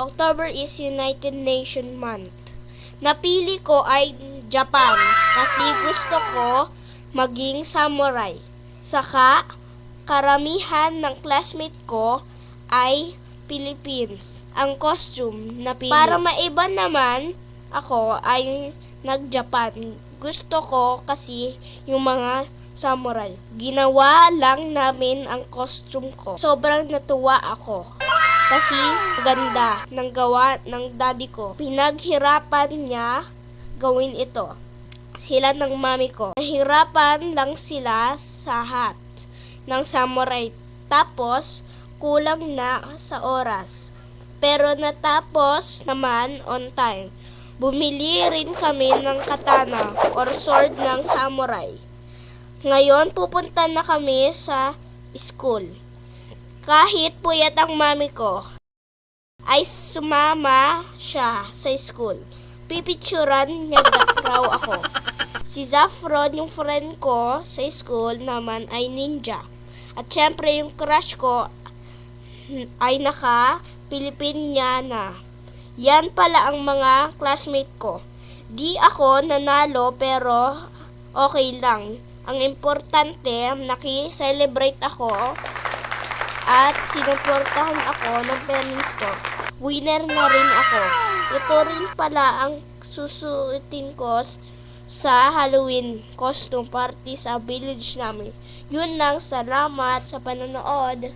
October is United Nations Month. Napili ko ay Japan kasi gusto ko maging samurai. Saka karamihan ng classmate ko ay Philippines. Ang costume na pili. Para maiba naman, ako ay nag-Japan. Gusto ko kasi yung mga samurai. Ginawa lang namin ang costume ko. Sobrang natuwa ako. Kasi ganda ng gawa ng daddy ko. Pinaghirapan niya gawin ito. Sila ng mami ko. Nahirapan lang sila sa hat ng samurai. Tapos, kulang na sa oras. Pero natapos naman on time. Bumili rin kami ng katana or sword ng samurai. Ngayon, pupunta na kami sa school. Kahit puyat ang mami ko, ay sumama siya sa school. Pipicturan niya raw ako. Si Zafron, yung friend ko sa school naman ay ninja. At syempre yung crush ko ay naka-Pilipinyana. Yan pala ang mga classmate ko. Di ako nanalo pero okay lang. Ang importante, naki-celebrate ako at sinuportahan ako ng parents ko. Winner na rin ako. Ito rin pala ang susuotin ko sa Halloween costume party sa village namin. Yun lang, salamat sa panonood.